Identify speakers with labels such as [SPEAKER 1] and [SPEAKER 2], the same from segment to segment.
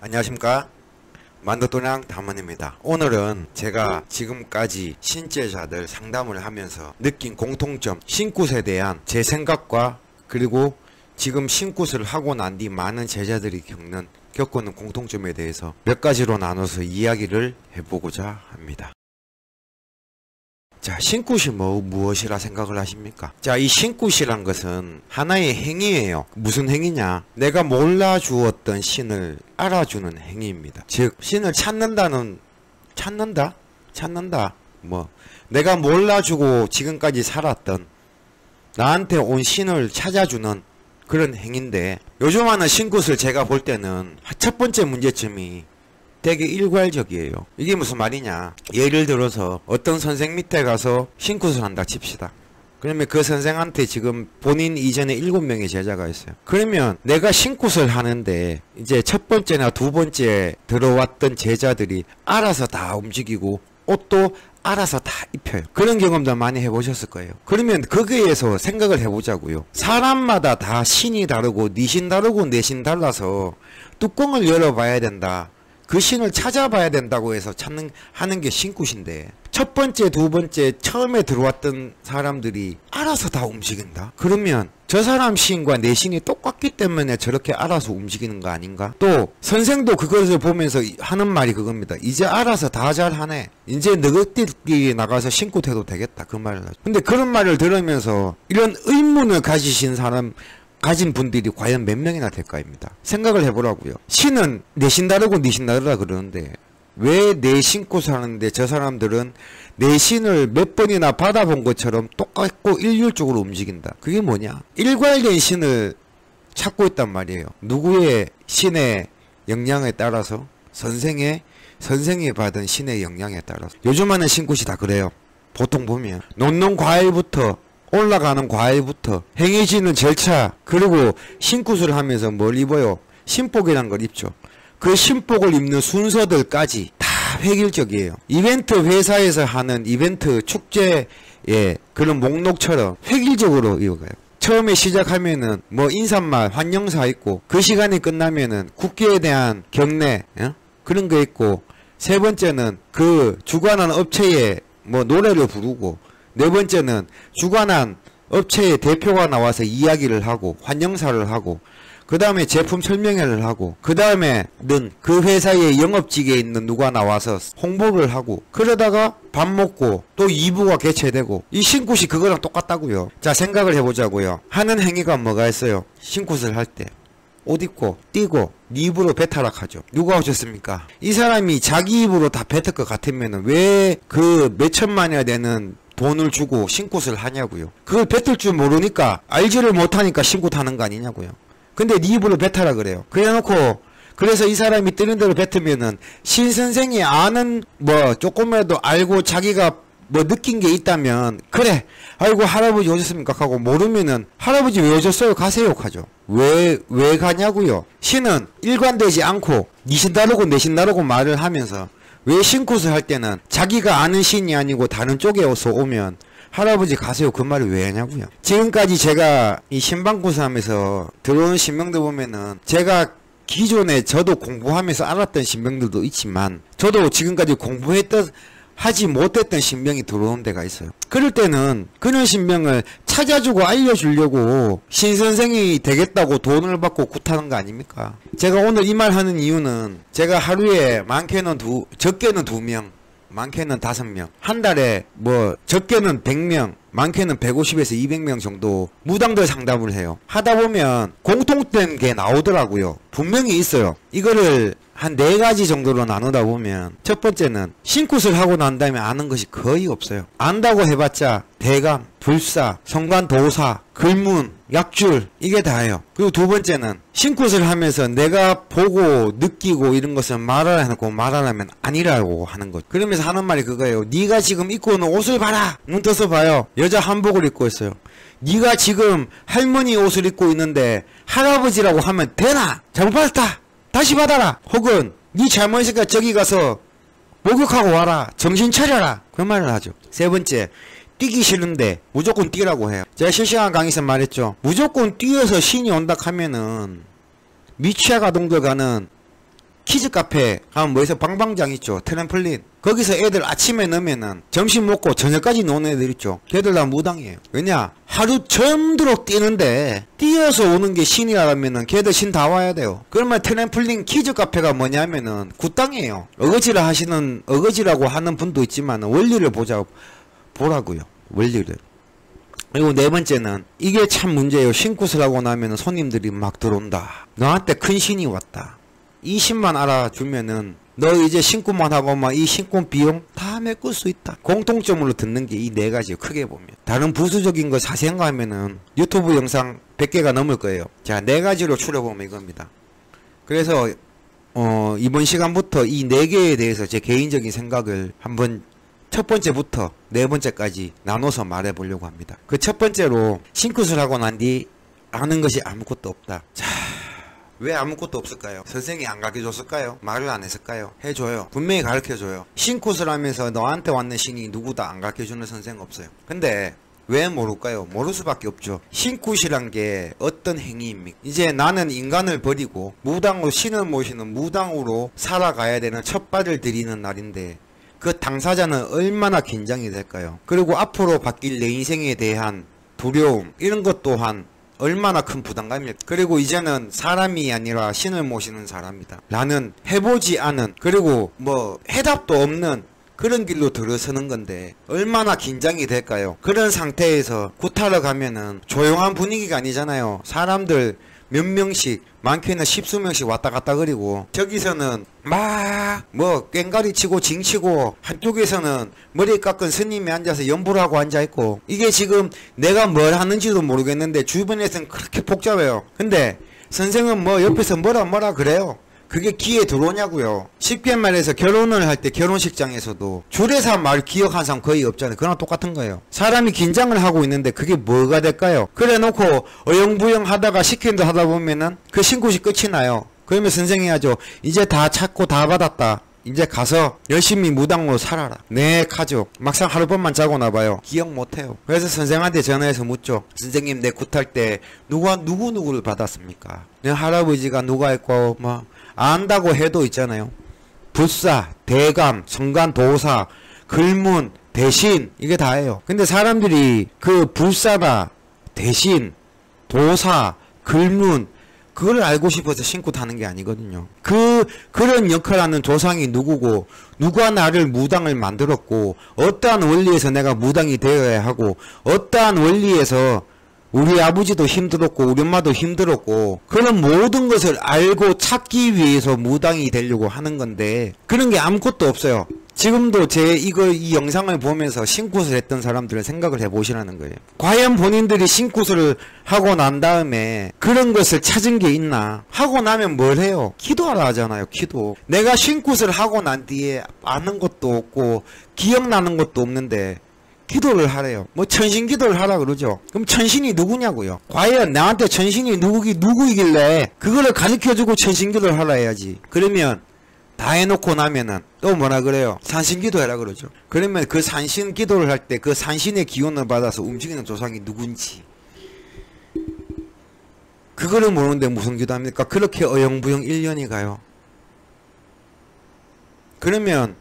[SPEAKER 1] 안녕하십니까, 만두도량 담원입니다. 오늘은 제가 지금까지 신제자들 상담을 하면서 느낀 공통점, 신굿에 대한 제 생각과 그리고 지금 신굿을 하고 난 뒤 많은 제자들이 겪는 공통점에 대해서 몇 가지로 나눠서 이야기를 해보고자 합니다. 자, 신굿이 무엇이라 생각을 하십니까? 자, 이 신굿이란 것은 하나의 행위예요. 무슨 행위냐? 내가 몰라주었던 신을 알아주는 행위입니다. 즉, 신을 찾는다. 내가 몰라주고 지금까지 살았던 나한테 온 신을 찾아주는 그런 행위인데, 요즘 하는 신굿을 제가 볼 때는 첫 번째 문제점이 되게 일괄적이에요. 이게 무슨 말이냐? 예를 들어서 어떤 선생 밑에 가서 신굿을 한다 칩시다. 그러면 그 선생한테 지금 본인 이전에 7명의 제자가 있어요. 그러면 내가 신굿을 하는데 이제 첫 번째나 두 번째 들어왔던 제자들이 알아서 다 움직이고 옷도 알아서 다 입혀요. 그런 경험도 많이 해보셨을 거예요. 그러면 거기에서 생각을 해보자고요. 사람마다 다 신이 다르고 네 신 다르고 내 신 달라서 뚜껑을 열어봐야 된다. 그 신을 찾아봐야 된다고 해서 하는 게 신굿인데, 첫 번째, 두 번째 처음에 들어왔던 사람들이 알아서 다 움직인다? 그러면 저 사람 신과 내 신이 똑같기 때문에 저렇게 알아서 움직이는 거 아닌가? 또 선생도 그것을 보면서 하는 말이 그겁니다. 이제 알아서 다 잘하네. 이제 너희들끼리 나가서 신굿 해도 되겠다. 그 말을 하죠. 근데 그런 말을 들으면서 이런 의문을 가진 분들이 과연 몇 명이나 될까입니다. 생각을 해보라고요. 신은 내 신 다르고 네 신 다르다 그러는데 왜 내 신굿을 하는데 저 사람들은 내 신을 몇 번이나 받아본 것처럼 똑같고 일률적으로 움직인다. 그게 뭐냐? 일괄된 신을 찾고 있단 말이에요. 누구의 신의 영향에 따라서, 선생이 받은 신의 영향에 따라서. 요즘 하는 신굿이 다 그래요. 보통 보면 놓는 과일부터 올라가는 과일부터 행해지는 절차, 그리고 신굿을 하면서 뭘 입어요? 신복이란 걸 입죠. 그 신복을 입는 순서들까지 다 획일적이에요. 이벤트 회사에서 하는 이벤트 축제의 그런 목록처럼 획일적으로 이어가요. 처음에 시작하면은 인사말, 환영사 있고, 그 시간이 끝나면은 국기에 대한 경례, 그런 거 있고, 세 번째는 그 주관한 업체에 노래를 부르고, 네 번째는 주관한 업체의 대표가 나와서 이야기를 하고 환영사를 하고, 그 다음에 제품 설명회를 하고, 그 다음에는 그 회사의 영업직에 있는 누가 나와서 홍보를 하고, 그러다가 밥 먹고 또 2부가 개최되고. 이 신굿이 그거랑 똑같다고요. 자, 생각을 해보자고요. 하는 행위가 뭐가 있어요? 신굿을 할 때 옷 입고 뛰고 네 입으로 배타락하죠. 누가 오셨습니까? 이 사람이 자기 입으로 다 뱉을 것 같으면은 왜 그 몇천만이나 되는 돈을 주고 신굿을 하냐고요. 그걸 뱉을 줄 모르니까, 알지를 못하니까 신굿 하는 거 아니냐고요. 근데 네 입으로 뱉어라 그래요. 그래놓고, 그래서 이 사람이 뜨는 대로 뱉으면은 신선생이 아는 조금이라도 알고 자기가 느낀 게 있다면, 그래, 아이고 할아버지 오셨습니까 하고, 모르면은 할아버지 왜 오셨어요? 가세요 하죠. 왜 가냐고요. 신은 일관되지 않고 네 신 다르고 내 신 다르고 말을 하면서, 왜 신굿을 할 때는 자기가 아는 신이 아니고 다른 쪽에서 오면 할아버지 가세요 그 말을 왜 하냐고요. 지금까지 제가 이 신방굿을 하면서 들어오는 신명들 보면은, 제가 기존에 저도 공부하면서 알았던 신명들도 있지만, 저도 지금까지 하지 못했던 신명이 들어오는 데가 있어요. 그럴 때는 그런 신명을 찾아주고 알려주려고 신선생이 되겠다고 돈을 받고 굿하는 거 아닙니까? 제가 오늘 이 말 하는 이유는, 제가 하루에 적게는 2명, 많게는 5명, 한 달에 적게는 100명, 많게는 150에서 200명 정도 무당들 상담을 해요. 하다 보면 공통된 게 나오더라고요. 분명히 있어요. 이거를 한 4가지 정도로 나누다 보면, 첫 번째는 신굿을 하고 난 다음에 아는 것이 거의 없어요. 안다고 해봤자 대감, 불사, 성관도사, 글문, 약줄, 이게 다예요. 그리고 두 번째는 신굿을 하면서 내가 보고 느끼고 이런 것을 말하라고 말하라면 아니라고 하는 것. 그러면서 하는 말이 그거예요. 네가 지금 입고 있는 옷을 봐라. 눈 떠서 봐요. 여자 한복을 입고 있어요. 네가 지금 할머니 옷을 입고 있는데 할아버지라고 하면 되나? 잘못 받았다. 다시 받아라. 혹은 네 잘못이니까 저기 가서 목욕하고 와라. 정신 차려라. 그 말을 하죠. 세 번째, 뛰기 싫은데 무조건 뛰라고 해요. 제가 실시간 강의에서 말했죠. 무조건 뛰어서 신이 온다 하면은 미취학 아동들 가는 키즈 카페 가면 뭐해서 방방장 있죠. 트램플린. 거기서 애들 아침에 넣으면은 점심 먹고 저녁까지 노는 애들 있죠. 걔들 다 무당이에요. 왜냐? 하루 전도록 뛰는데 뛰어서 오는 게 신이라면은 걔들 신 다 와야 돼요. 그러면 트램플린 키즈 카페가 뭐냐면은 굿당이에요. 어거지라고 하는 분도 있지만 원리를 보라고요. 원리를. 그리고 네 번째는 이게 참 문제예요. 신굿을 하고 나면은 손님들이 막 들어온다. 너한테 큰 신이 왔다. 이 신만 알아주면은 너 이제 신굿만 하고 막 이 신굿 비용 다 메꿀 수 있다. 공통점으로 듣는 게 이 네 가지요. 크게 보면. 다른 부수적인 거 자세히 생각하면은 유튜브 영상 100개가 넘을 거예요. 자, 네 가지로 추려보면 이겁니다. 그래서 이번 시간부터 이 네 개에 대해서 제 개인적인 생각을 한번 첫 번째부터 네 번째까지 나눠서 말해 보려고 합니다. 그 첫 번째로 신굿을 하고 난 뒤 아는 것이 아무것도 없다. 자, 왜 아무것도 없을까요? 선생님이 안 가르쳐줬을까요? 말을 안 했을까요? 해줘요. 분명히 가르쳐줘요. 신굿을 하면서 너한테 왔는 신이 누구다 안 가르쳐주는 선생 없어요. 근데 왜 모를까요? 모를 수밖에 없죠. 신굿이란 게 어떤 행위입니까? 이제 나는 인간을 버리고 무당으로 신을 모시는 무당으로 살아가야 되는 첫 발을 들이는 날인데 그 당사자는 얼마나 긴장이 될까요? 그리고 앞으로 바뀔 내 인생에 대한 두려움 이런 것 또한 얼마나 큰 부담감일까. 그리고 이제는 사람이 아니라 신을 모시는 사람이다. 나는 해보지 않은 그리고 뭐 해답도 없는 그런 길로 들어서는 건데 얼마나 긴장이 될까요? 그런 상태에서 굿하러 가면은 조용한 분위기가 아니잖아요. 사람들 몇 명씩 많게는 십수 명씩 왔다 갔다 그리고 저기서는 막 뭐 꽹가리 치고 징치고 한쪽에서는 머리 깎은 스님이 앉아서 연부를 하고 앉아있고 이게 지금 내가 뭘 하는지도 모르겠는데 주변에서는 그렇게 복잡해요. 근데 선생은 뭐 옆에서 뭐라 그래요. 그게 귀에 들어오냐고요. 쉽게 말해서 결혼을 할 때 결혼식장에서도 주례사 말 기억하는 사람 거의 없잖아요. 그랑 똑같은 거예요. 사람이 긴장을 하고 있는데 그게 뭐가 될까요? 그래 놓고 어영부영 하다가 시킨다 하다 보면은 그 신굿이 끝이 나요. 그러면 선생이 하죠. 이제 다 찾고 다 받았다. 이제 가서 열심히 무당으로 살아라. 네, 가죠. 막상 하룻밤만 자고 나봐요. 기억 못해요. 그래서 선생한테 전화해서 묻죠. 선생님, 내 굿할 때 누구를 받았습니까? 내 할아버지가 누가 했고 뭐 안다고 해도 있잖아요. 불사, 대감, 성간, 도사, 글문, 대신 이게 다예요. 근데 사람들이 그 불사다, 대신, 도사, 글문 그걸 알고 싶어서 신굿 하는 게 아니거든요. 그런 역할을 하는 조상이 누구고 누가 나를 무당을 만들었고 어떠한 원리에서 내가 무당이 되어야 하고 어떠한 원리에서 우리 아버지도 힘들었고 우리 엄마도 힘들었고 그런 모든 것을 알고 찾기 위해서 무당이 되려고 하는 건데 그런 게 아무것도 없어요. 지금도 이 영상을 보면서 신굿을 했던 사람들을 생각을 해보시라는 거예요. 과연 본인들이 신굿을 하고 난 다음에 그런 것을 찾은 게 있나? 하고 나면 뭘 해요? 기도하라 하잖아요. 기도. 내가 신굿을 하고 난 뒤에 아는 것도 없고 기억나는 것도 없는데 기도를 하래요. 뭐 천신기도를 하라 그러죠. 그럼 천신이 누구냐고요. 과연 나한테 천신이 누구이길래 그거를 가르쳐주고 천신기도를 하라 해야지. 그러면 다 해놓고 나면은 또 뭐라 그래요? 산신기도 해라 그러죠. 그러면 그 산신기도를 할 때 그 산신의 기운을 받아서 움직이는 조상이 누군지 그거를 모르는데 무슨 기도합니까? 그렇게 어영부영 1년이 가요. 그러면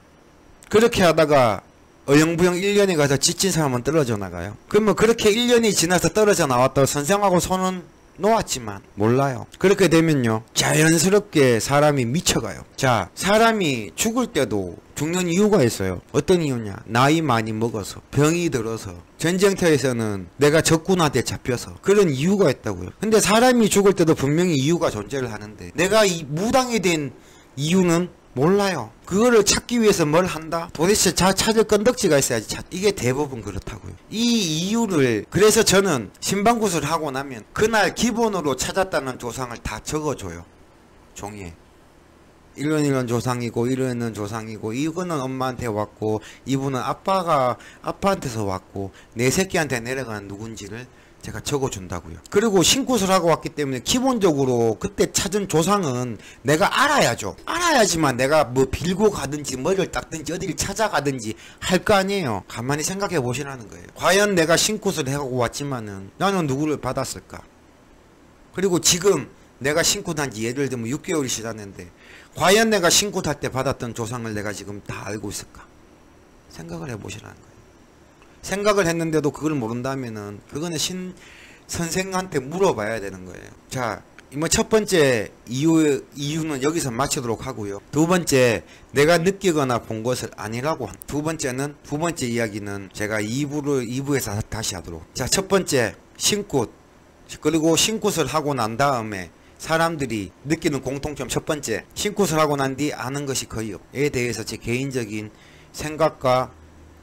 [SPEAKER 1] 그렇게 하다가 어영부영 1년이 가서 지친 사람은 떨어져 나가요. 그러면 그렇게 1년이 지나서 떨어져 나왔다고 선생하고 손은 놓았지만 몰라요. 그렇게 되면요 자연스럽게 사람이 미쳐가요. 자, 사람이 죽을 때도 죽는 이유가 있어요. 어떤 이유냐? 나이 많이 먹어서, 병이 들어서, 전쟁터에서는 내가 적군한테 잡혀서 그런 이유가 있다고요. 근데 사람이 죽을 때도 분명히 이유가 존재를 하는데 내가 이 무당이 된 이유는 몰라요. 그거를 찾기 위해서 뭘 한다? 도대체 찾을 건덕지가 있어야지. 이게 대부분 그렇다고요. 이 이유를 그래서 저는 신방굿을 하고 나면 그날 기본으로 찾았다는 조상을 다 적어줘요. 종이에. 이런 조상이고 이런 조상이고 이거는 엄마한테 왔고 이분은 아빠한테서 왔고 내 새끼한테 내려가는 누군지를 제가 적어준다고요. 그리고 신굿을 하고 왔기 때문에 기본적으로 그때 찾은 조상은 내가 알아야죠. 알아야지만 내가 뭐 빌고 가든지 머리를 닦든지 어디를 찾아가든지 할 거 아니에요. 가만히 생각해 보시라는 거예요. 과연 내가 신굿을 하고 왔지만은 나는 누구를 받았을까? 그리고 지금 내가 신고 단지 예를 들면 6개월이 지났는데 과연 내가 신고 탈 때 받았던 조상을 내가 지금 다 알고 있을까? 생각을 해보시라는 거예요. 생각을 했는데도 그걸 모른다면은 그거는 선생한테 물어봐야 되는 거예요. 자, 뭐 첫 번째 이유는 여기서 마치도록 하고요. 두 번째, 내가 느끼거나 본 것을 아니라고. 두 번째 이야기는 제가 2부에서 다시 하도록. 자, 첫 번째, 신굿. 그리고 신굿을 하고 난 다음에 사람들이 느끼는 공통점 첫 번째, 신굿을 하고 난 뒤 아는 것이 거의 없에 대해서 제 개인적인 생각과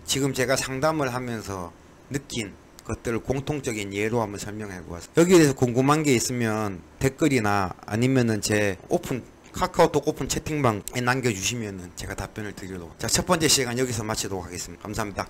[SPEAKER 1] 지금 제가 상담을 하면서 느낀 것들을 공통적인 예로 한번 설명해 보았습니다. 여기에 대해서 궁금한 게 있으면 댓글이나 아니면은 제 카카오톡 오픈 채팅방에 남겨주시면은 제가 답변을 드리도록. 자, 첫 번째 시간 여기서 마치도록 하겠습니다. 감사합니다.